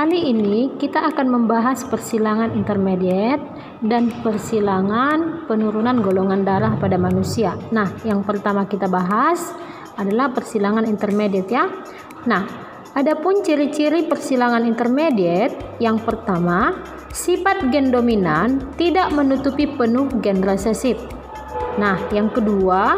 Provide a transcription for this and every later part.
Kali ini kita akan membahas persilangan intermediate dan persilangan penurunan golongan darah pada manusia. Nah, yang pertama kita bahas adalah persilangan intermediate ya. Nah, adapun ciri-ciri persilangan intermediate, yang pertama, sifat gen dominan tidak menutupi penuh gen resesif. Nah, yang kedua,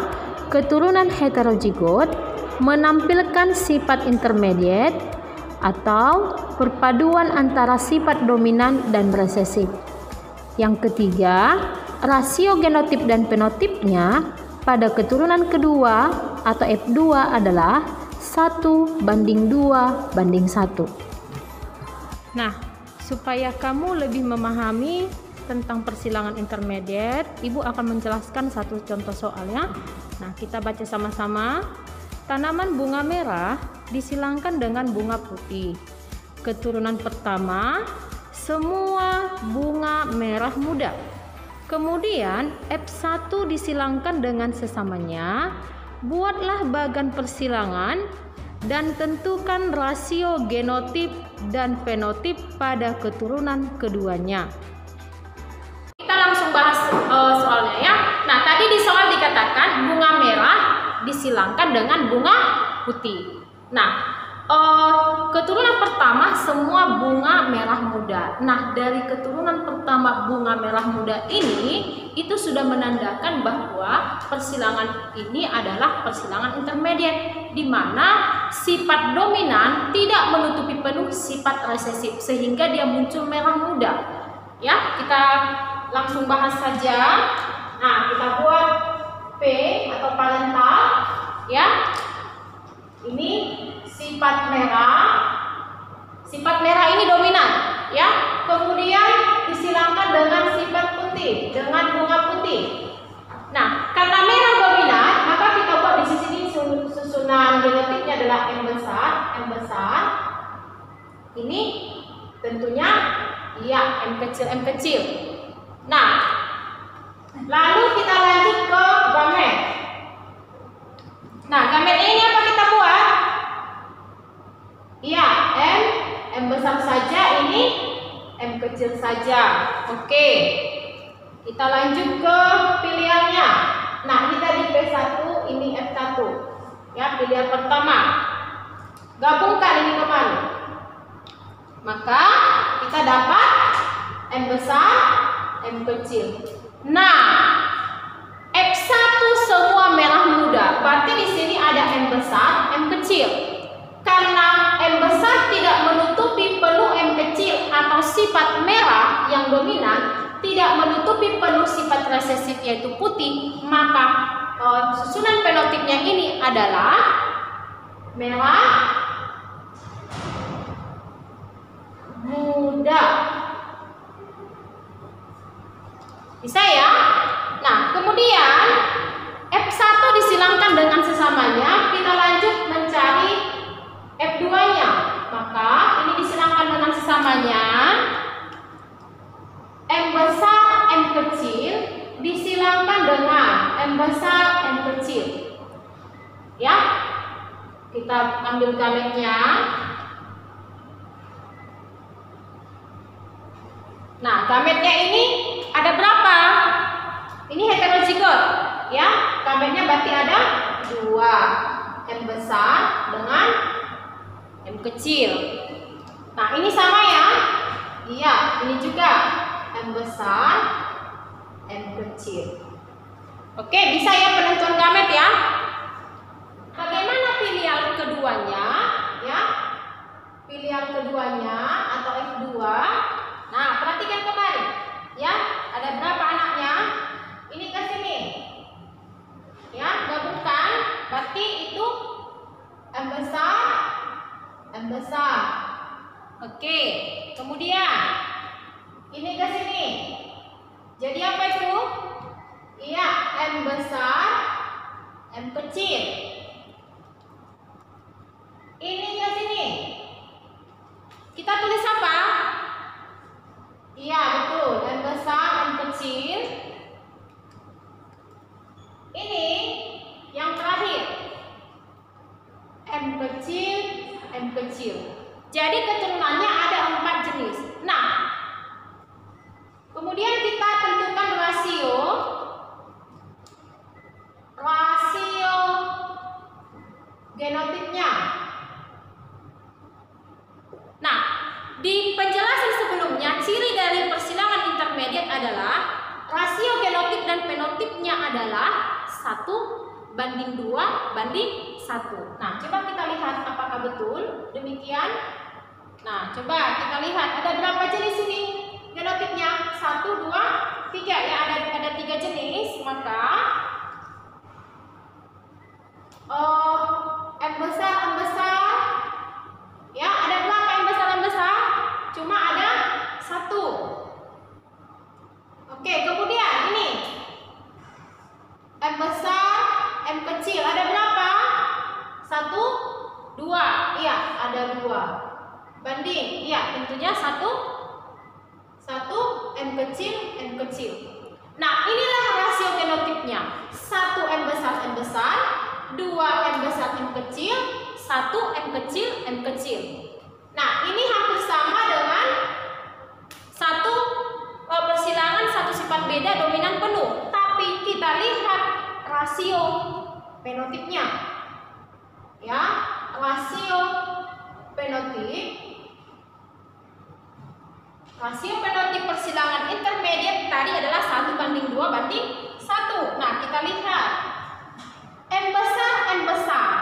keturunan heterozigot menampilkan sifat intermediate atau perpaduan antara sifat dominan dan resesif. Yang ketiga, rasio genotip dan fenotipnya pada keturunan kedua atau F2 adalah 1:2:1. Nah, supaya kamu lebih memahami tentang persilangan intermediate, Ibu akan menjelaskan satu contoh soalnya. Nah, kita baca sama-sama. Tanaman bunga merah disilangkan dengan bunga putih. Keturunan pertama, semua bunga merah muda. Kemudian F1 disilangkan dengan sesamanya. Buatlah bagan persilangan dan tentukan rasio genotip dan fenotip pada keturunan keduanya. Kita langsung bahas soalnya ya. Nah, tadi di soal dikatakan bunga merah disilangkan dengan bunga putih. Nah, keturunan pertama semua bunga merah muda. Nah, dari keturunan pertama bunga merah muda ini itu sudah menandakan bahwa persilangan ini adalah persilangan intermediate, di mana sifat dominan tidak menutupi penuh sifat resesif sehingga dia muncul merah muda. Ya, kita langsung bahas saja. Nah, kita buat P atau parental ya. Ini sifat merah. Sifat merah ini dominan ya. Kemudian disilangkan dengan sifat putih, dengan bunga putih. Nah, karena merah dominan, maka kita buat di sini susunan genotipnya adalah M besar. Ini tentunya ya M kecil. Nah, lalu kita lanjut ke gamet. Nah, gamet ini apa kita buat? Iya, M besar saja, ini M kecil saja. Oke. Kita lanjut ke pilihannya. Nah, ini tadi P1, ini F1. Ya, pilihan pertama. Gabungkan ini kembali. Maka kita dapat M besar, M kecil. Nah, F1 semua merah muda. Berarti di sini ada M besar, M kecil. Karena M besar tidak menutupi penuh M kecil atau sifat merah yang dominan, tidak menutupi penuh sifat resesif yaitu putih, maka susunan fenotipnya ini adalah merah muda. Bisa ya? Nah, kemudian F1 disilangkan dengan sesamanya. Kita lanjut mencari F2-nya. Maka ini disilangkan dengan sesamanya. M besar, M kecil disilangkan dengan M besar, M kecil. Ya. Kita ambil gametnya. Nah, gametnya ini ada berapa? Ini heterozigot, ya. Gametnya berarti ada 2, M besar dengan M kecil. Nah, ini sama ya? Iya, ini juga M besar, M kecil. Oke, bisa ya penentuan gamet ya? Bagaimana pilihan keduanya? Ya, pilihan keduanya atau F2. Nah, perhatikan kembali. Ya, ada berapa anaknya? Ini ke sini. Ya, gabungkan. Berarti itu M besar, M besar. Oke. Kemudian ini ke sini. Jadi apa itu? Iya, M besar, M kecil. Ini ke sini. Kita tulis apa? Iya, betul. M besar, M kecil. Ini yang terakhir. M kecil, M kecil. Jadi keturunannya ada 4 jenis. Nah, kemudian kita tentukan rasio genotipnya. Nah, di penjelasan sebelumnya, ciri dari persilangan intermediate adalah rasio genotip dan fenotipnya adalah 1:2:1. Nah, coba kita lihat apakah betul demikian. Nah, coba kita lihat ada berapa jenis ini genotipnya? 1, 2, 3 ya, ada 3 jenis. Maka M besar ya, ada berapa M besar? Cuma ada 1. Oke, kemudian ini M besar, M kecil ada berapa? 1, 2. Iya, ada 2. Banding, iya tentunya 1, M kecil, M kecil. Nah, inilah rasio genotipnya. 1 M besar, 2 M besar, M kecil, 1 M kecil, M kecil. Nah, ini hampir sama dengan satu persilangan satu sifat beda dominan penuh. Tapi kita lihat rasio fenotipnya. Ya, rasio fenotip persilangan intermediate tadi adalah 1:2:1. Nah, kita lihat M besar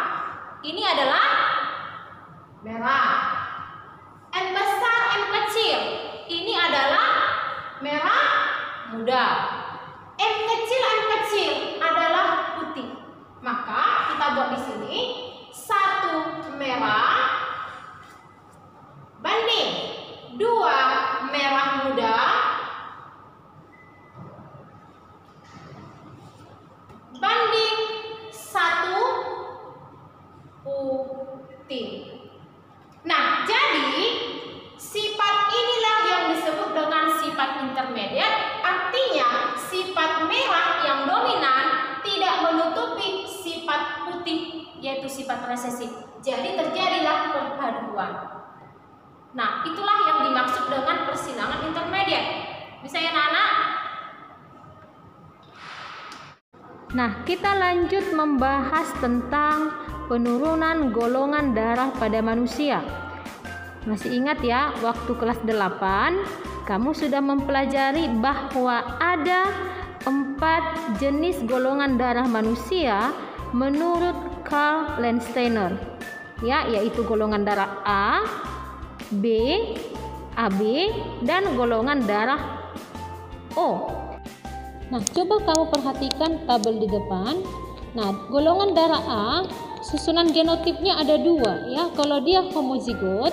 ini adalah merah. M besar, M kecil ini adalah merah muda. M kecil adalah putih. Maka kita buat di sini 1 merah banding 2 merah muda banding 1 putih. Nah, jadi sifat inilah yang disebut dengan sifat intermediate. Artinya sifat merah yang dominan tidak menutupi sifat putih, yaitu sifat resesif. Jadi terjadilah perpaduan. Nah, itulah yang dimaksud dengan persilangan intermediate. Bisa ya, anak-anak? Nah, kita lanjut membahas tentang penurunan golongan darah pada manusia. Masih ingat ya, waktu kelas 8 kamu sudah mempelajari bahwa ada 4 jenis golongan darah manusia menurut Karl Landsteiner. Ya, yaitu golongan darah A, B, AB, dan golongan darah O. Nah, coba kamu perhatikan tabel di depan. Nah, golongan darah A, susunan genotipnya ada 2 ya. Kalau dia homozigot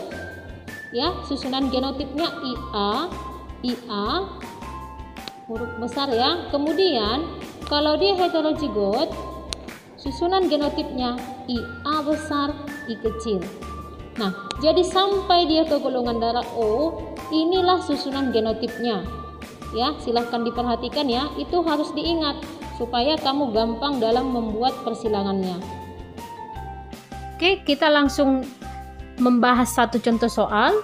ya, susunan genotipnya IA huruf besar ya. Kemudian kalau dia heterozigot, susunan genotipnya IA besar, I kecil. Nah, jadi sampai dia ke golongan darah O, inilah susunan genotipnya. Ya, silahkan diperhatikan ya, itu harus diingat supaya kamu gampang dalam membuat persilangannya. Oke, kita langsung membahas satu contoh soal.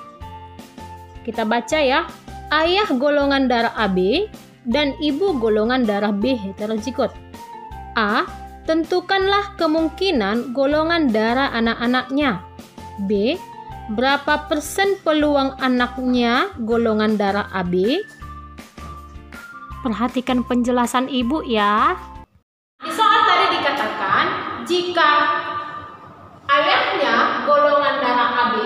Kita baca ya. Ayah golongan darah AB dan ibu golongan darah B heterozigot. A. Tentukanlah kemungkinan golongan darah anak-anaknya. B. Berapa persen peluang anaknya golongan darah AB? Perhatikan penjelasan ibu ya. Di soal tadi dikatakan jika ayahnya golongan darah AB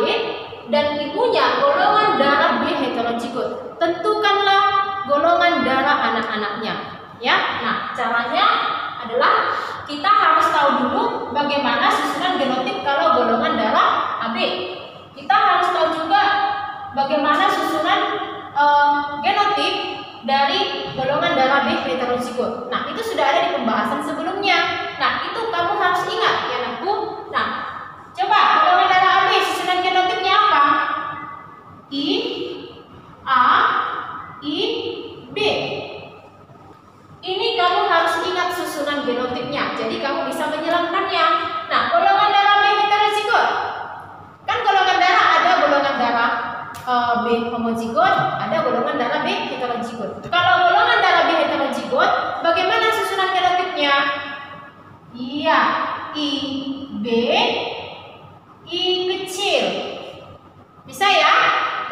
dan ibunya golongan darah B heterozigot, tentukanlah golongan darah anak-anaknya. Ya, nah caranya adalah kita harus tahu dulu bagaimana susunan genotip kalau golongan darah AB. Kita harus tahu juga bagaimana susunan genotip dari golongan darah B heterozigot. Nah, itu sudah ada di pembahasan sebelumnya. Nah, itu kamu harus ingat ya, anakku. Nah, coba golongan darah AB susunan genotipnya apa? I, A, I, B. Ini kamu harus ingat susunan genotipnya. Jadi kamu bisa menyelamkannya. Nah, golongan darah B heterozigot. Kan golongan darah ada golongan darah B Kemudian IB, I kecil. Bisa ya?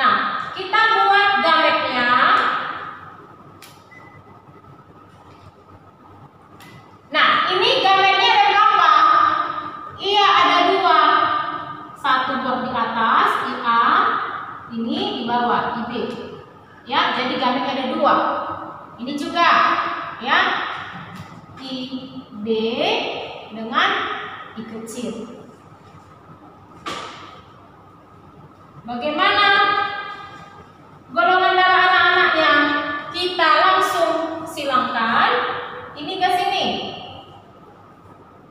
Nah, kita buat gametnya. Nah, ini gametnya ada berapa? Iya, ada 2. Satu blok di atas, IA, ini di bawah, IB. Ya, jadi gametnya ada 2. Ini juga, ya, IB dengan I kecil. Bagaimana golongan darah anak-anaknya? Kita langsung silangkan ini ke sini.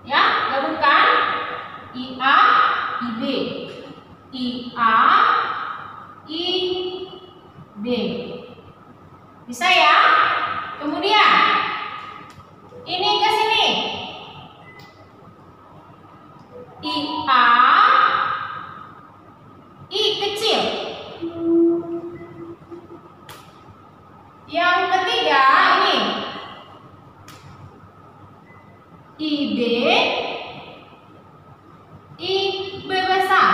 Ya, gabungkan IA, IB. IA, IB. Bisa ya? Kemudian ini ke sini. IA, I kecil. Yang ketiga ini IB, IB besar.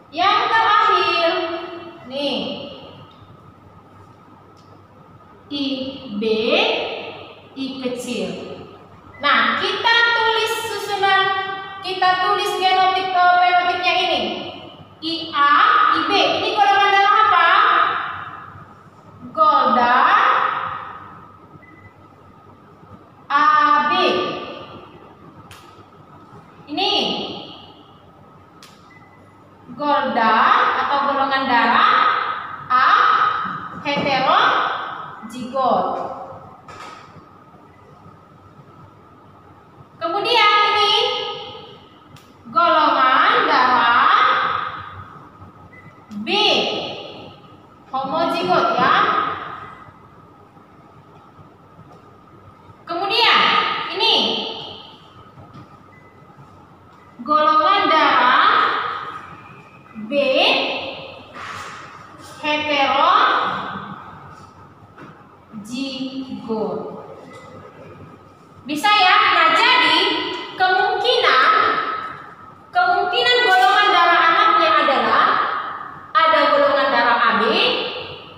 Yang terakhir nih IB, I kecil. Nah, kita tulis susunan, kita tulis genotip fenotipnya ini. IA, IB. Ini golongan darah apa? Golda AB. Ini Golda atau golongan darah A heterozigot. Kemudian ini golongan darah B homozigot ya. Kemudian ini golongan darah B heterozigot. Bisa ya? Nah, jadi kemungkinan golongan darah anaknya adalah ada golongan darah AB,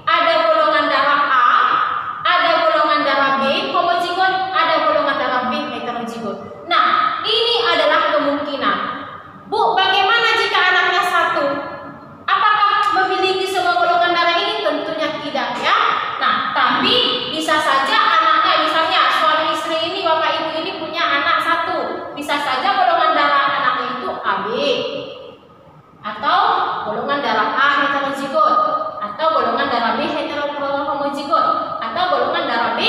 ada golongan darah A, ada golongan darah B homozigot, ada golongan darah B heterozigot. Nah, ini adalah kemungkinan. Bu, bagaimana jika anaknya 1? Apakah memiliki semua golongan darah ini? Tentunya tidak ya. Nah, tapi bisa saja anaknya, misalnya suami istri ini, bapak ibu ini punya anak 1. Bisa saja golongan darah anaknya itu AB, atau golongan darah A heterozigot, atau golongan darah B homozigot, atau golongan darah B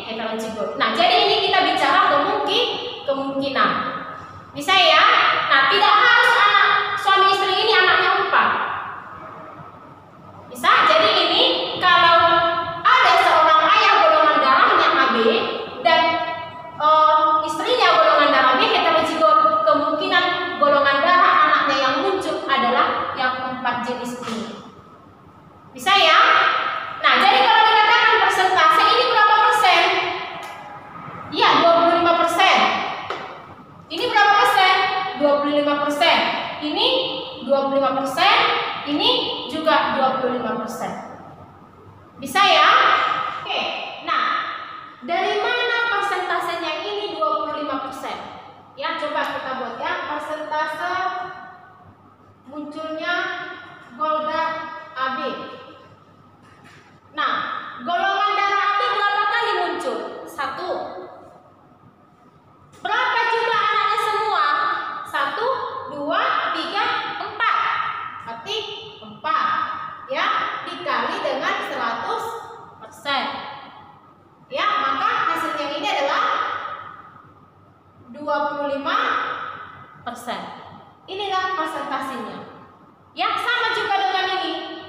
heterozigot. Nah, jadi ini kita bicara kemungkinan. Bisa ya? Nah, tidak harus anak suami istri ini anaknya 4. Bisa. Jadi ini kalau ada seorang ayah golongan darahnya AB dan istrinya golongan darah B heterozigot, kemungkinan golongan darah anaknya yang muncul adalah yang 4 jenis ini. Bisa ya? Nah, jadi kalau dikatakan persentase ini berapa persen? Iya, 25%. Ini berapa persen? 25%. Ini 25%, ini juga 25%. Bisa ya? Oke. Nah, dari mana persentasenya ini 25%? Ya, coba kita buat ya persentase munculnya Golda AB. Nah, golongan darah AB berapa kali muncul? 1. Berapa jumlah anaknya semua? 1, 2, 3, 4. Berarti 4 ya, dikali dengan 100%. Ya, maka hasilnya ini adalah 25%. Inilah persentasenya. Ya, sama juga dengan ini.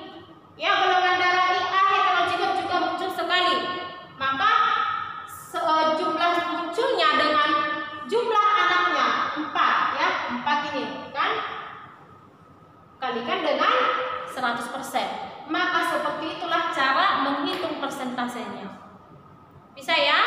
Ya, golongan darah IA heterozigot juga muncul sekali. Maka jumlah munculnya dengan jumlah anaknya 4 ya, 4 ini kan kalikan dengan 100%. Maka seperti itulah cara menghitung persentasenya. Bisa ya?